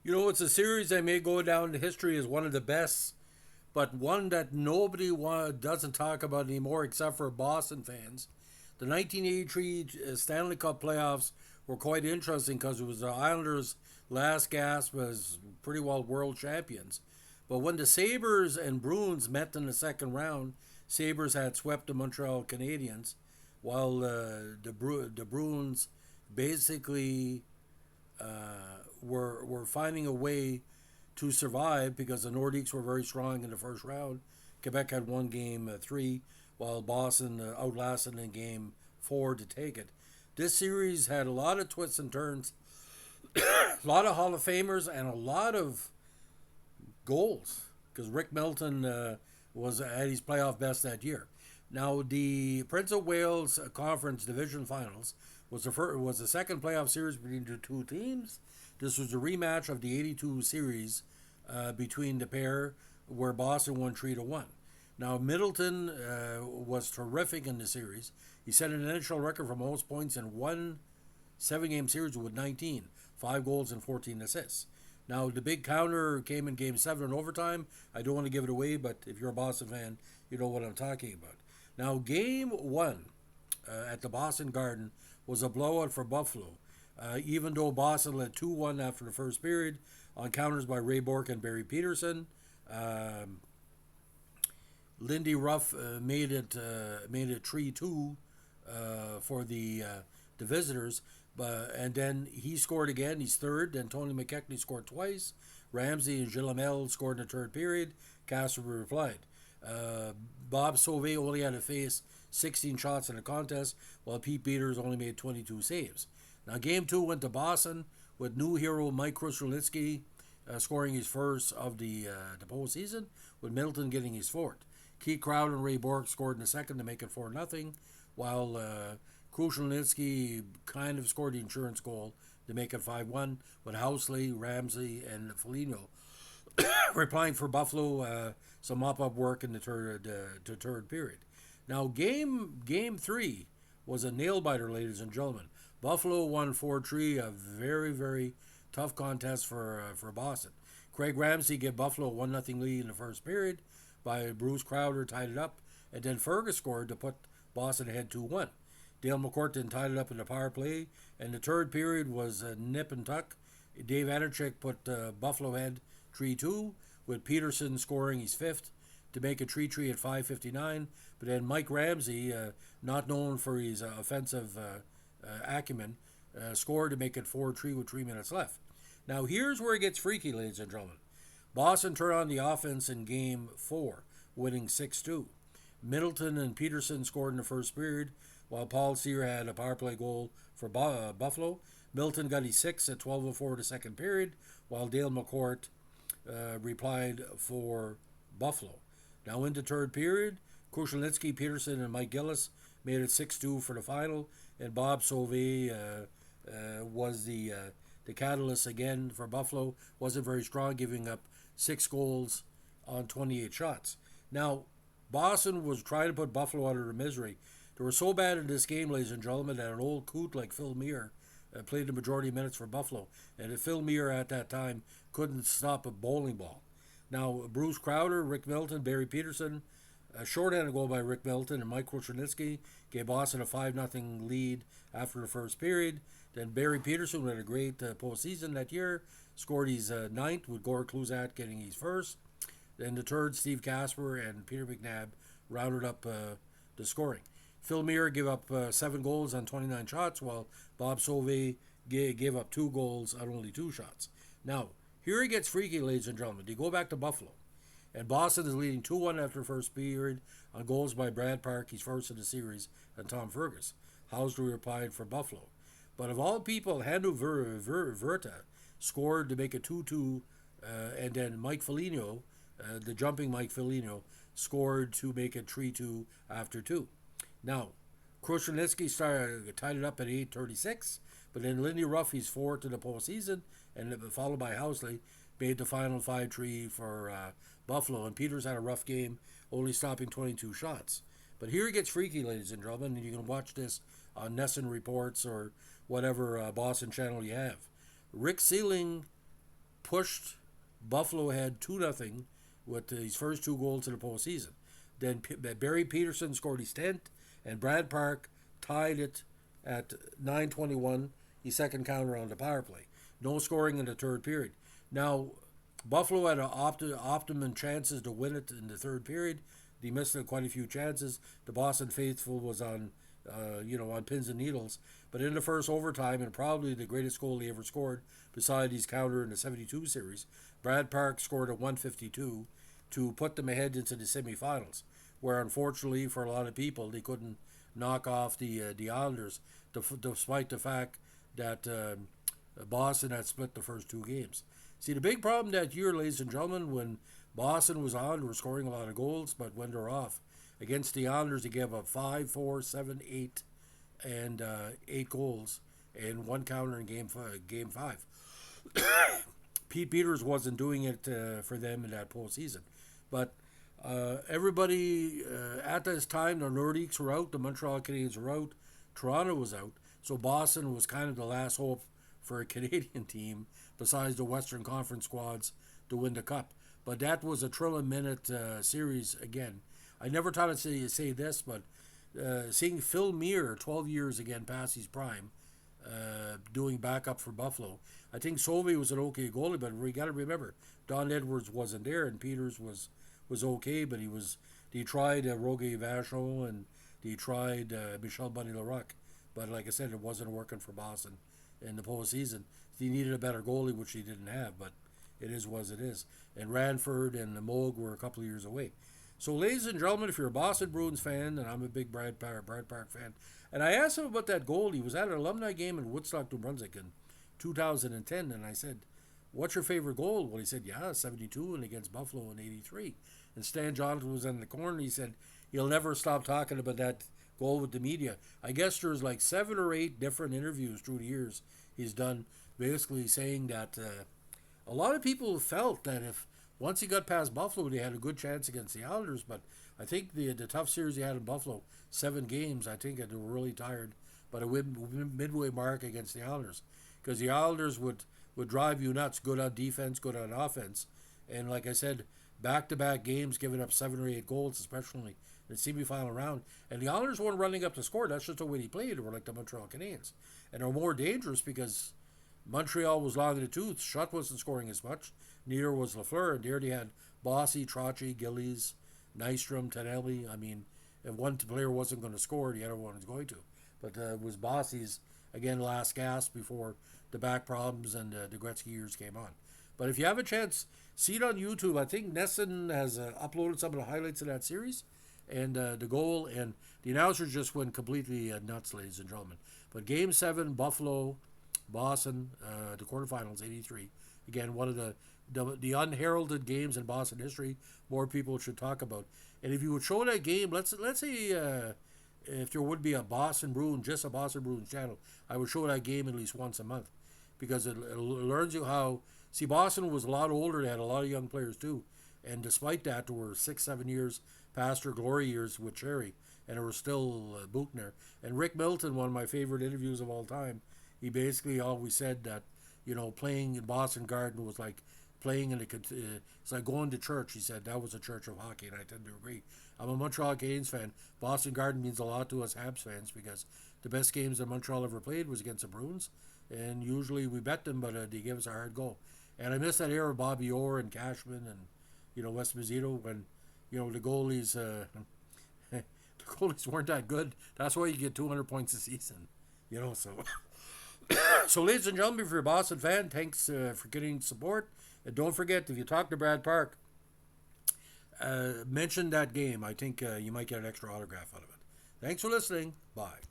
You know, it's a series that may go down in history as one of the best, but one that doesn't talk about anymore except for Boston fans. The 1983 Stanley Cup playoffs were quite interesting because it was the Islanders' last gasp as pretty well world champions. But when the Sabres and Bruins met in the second round, Sabres had swept the Montreal Canadiens, while the Bruins basically were finding a way to survive because the Nordiques were very strong in the first round. Quebec had won game three, while Boston outlasted in game four to take it. This series had a lot of twists and turns, a lot of Hall of Famers, and a lot of goals because Rick Middleton was at his playoff best that year. Now, the Prince of Wales Conference Division Finals was the second playoff series between the two teams. This was a rematch of the '82 series between the pair, where Boston won 3-1. Now, Middleton was terrific in the series. He set an initial record for most points in one seven-game series with 19, 5 goals and 14 assists. Now, the big counter came in Game 7 in overtime. I don't want to give it away, but if you're a Boston fan, you know what I'm talking about. Now, Game 1 at the Boston Garden was a blowout for Buffalo, even though Boston led 2-1 after the first period on counters by Ray Bourque and Barry Peterson. Lindy Ruff made it 3-2 for the visitors, and then he scored again. He's third. Then Tony McKechnie scored twice. Ramsey and Gillamel scored in the third period. Casper replied. Uh, Bob Sauvé only had to face 16 shots in the contest, while Pete Peters only made 22 saves. Now, Game 2 went to Boston with new hero Mike Krushelnicki scoring his first of the postseason, with Middleton getting his fourth. Keith Crowder and Ray Bourque scored in the second to make it 4-0, while Krushelnicki kind of scored the insurance goal to make it 5-1, with Housley, Ramsey, and Foligno replying for Buffalo, some mop-up work in the third period. Now, game three was a nail-biter, ladies and gentlemen. Buffalo won 4-3, a very, very tough contest for Boston. Craig Ramsey gave Buffalo a 1-0 lead in the first period by Bruce Crowder, tied it up, and then Fergus scored to put Boston ahead 2-1. Dale McCourt then tied it up in the power play, and the third period was nip and tuck. Dave Anachek put Buffalo ahead 3-2, with Peterson scoring his fifth to make it 3-3 at 5:59. But then Mike Ramsey, not known for his offensive acumen, scored to make it 4-3 with 3 minutes left. Now, here's where it gets freaky, ladies and gentlemen. Boston turned on the offense in Game 4, winning 6-2. Middleton and Peterson scored in the first period, while Paul Sear had a power play goal for Buffalo. Middleton got his sixth at 12:04 the second period, while Dale McCourt replied for Buffalo. Now, in the third period, Krushelnicki, Peterson, and Mike Gillis made it 6-2 for the final, and Bob Sauvé was the catalyst again for Buffalo. Wasn't very strong, giving up 6 goals on 28 shots. Now, Boston was trying to put Buffalo out of their misery. They were so bad in this game, ladies and gentlemen, that an old coot like Phil Muir played the majority of minutes for Buffalo. And Phil Muir at that time couldn't stop a bowling ball. Now, Bruce Crowder, Rick Middleton, Barry Peterson, a shorthanded goal by Rick Middleton, and Mike Krushelnicki gave Boston a 5-0 lead after the first period. Then Barry Peterson, who had a great postseason that year, scored his ninth, with Gore Kluzat getting his first. Then the third, Steve Casper and Peter McNabb rounded up the scoring. Phil Muir gave up 7 goals on 29 shots, while Bob Sauvé gave up 2 goals on only 2 shots. Now, here it gets freaky, ladies and gentlemen. You go back to Buffalo, and Boston is leading 2-1 after the first period on goals by Brad Park, his first in the series, and Tom Fergus. Housley replied for Buffalo. But of all people, Handu Verta scored to make it 2-2, and then Mike Foligno, the jumping Mike Foligno, scored to make it 3-2 after 2. Now, Krushelnicki tied it up at 8:36, but then Lindy Ruff, he's fourth in the postseason, and followed by Housley, made the final 5-3 for Buffalo. And Peters had a rough game, only stopping 22 shots. But here it gets freaky, ladies and gentlemen, and you can watch this on Nesson Reports or whatever Boston channel you have. Rick Sealing pushed Buffalo ahead 2-0 with his first 2 goals in the postseason. Then Barry Peterson scored his 10th, and Brad Park tied it at 9:21. His second counter on the power play. No scoring in the third period. Now, Buffalo had optimum chances to win it in the third period. They missed quite a few chances. The Boston faithful was on, on pins and needles. But in the first overtime, and probably the greatest goal he ever scored, besides his counter in the '72 series, Brad Park scored at 1:52 to put them ahead into the semifinals, where unfortunately for a lot of people they couldn't knock off the Islanders, despite the fact that Boston had split the first 2 games. See, the big problem that year, ladies and gentlemen, when Boston was on, they were scoring a lot of goals, but when they're off against the Islanders, they gave up 5, 4, 7, 8, and 8 goals and 1 counter in game 5. Pete Peters wasn't doing it for them in that postseason, but everybody at this time, the Nordiques were out, the Montreal Canadiens were out, Toronto was out, so Boston was kind of the last hope for a Canadian team besides the Western Conference squads to win the cup. But that was a trillion-minute series again. I never thought I'd say this, but seeing Phil Muir, 12 years again past his prime, doing backup for Buffalo. I think Sovey was an okay goalie, but we got to remember Don Edwards wasn't there, and Peters was okay, but he tried Roger Vachon and he tried Michel Bunny-Larocque, but like I said, it wasn't working for Boston in the postseason. He needed a better goalie, which he didn't have, but it is what it is. And Ranford and Moog were a couple of years away. So, ladies and gentlemen, if you're a Boston Bruins fan, and I'm a big Brad Park fan, and I asked him about that goal. He was at an alumni game in Woodstock, New Brunswick in 2010, and I said, what's your favorite goal? Well, he said, 72 and against Buffalo in 83. And Stan Jonathan was in the corner. He said, he'll never stop talking about that goal with the media. I guess there's like 7 or 8 different interviews through the years he's done, basically saying that a lot of people felt that if once he got past Buffalo, they had a good chance against the Islanders. But I think the tough series he had in Buffalo, 7 games, I think they were really tired by the midway mark against the Islanders. Because the Islanders would drive you nuts, good on defense, good on offense. And like I said, back-to-back games giving up 7 or 8 goals, especially in the semifinal round. And the Islanders weren't running up to score. That's just the way they played. They were like the Montreal Canadiens. And they're more dangerous because Montreal was long in the tooth. Schutt wasn't scoring as much. Neither was Lafleur. And there they had Bossy, Trotty, Gillies, Nystrom, Tonelli. I mean, if one player wasn't going to score, the other one was going to. But it was Bossy's, again, last gasp before the back problems and the Gretzky years came on. But if you have a chance, see it on YouTube. I think Nesson has uploaded some of the highlights of that series and the goal. And the announcers just went completely nuts, ladies and gentlemen. But Game 7, Buffalo, Boston, the quarterfinals, 83. Again, one of the unheralded games in Boston history. More people should talk about. And if you would show that game, let's say if there would be a Boston Bruins, just a Boston Bruins channel, I would show that game at least once a month, because it learns you how. See, Boston was a lot older. They had a lot of young players too, and despite that, there were 6-7 years past their glory years with Cherry, and there was still Buchner and Rick Middleton. One of my favorite interviews of all time. He basically always said that playing in Boston Garden was like playing in it's like going to church. He said that was a church of hockey, and I tend to agree. I'm a Montreal Canadiens fan. Boston Garden means a lot to us Habs fans because the best games that Montreal ever played was against the Bruins, and usually we bet them, but they gave us a hard go. And I miss that era of Bobby Orr and Cashman and Wes Mazzito when the goalies the goalies weren't that good. That's why you get 200 points a season. So so ladies and gentlemen, if you're a Boston fan, thanks for getting support. And don't forget, if you talk to Brad Park, mention that game. I think you might get an extra autograph out of it. Thanks for listening. Bye.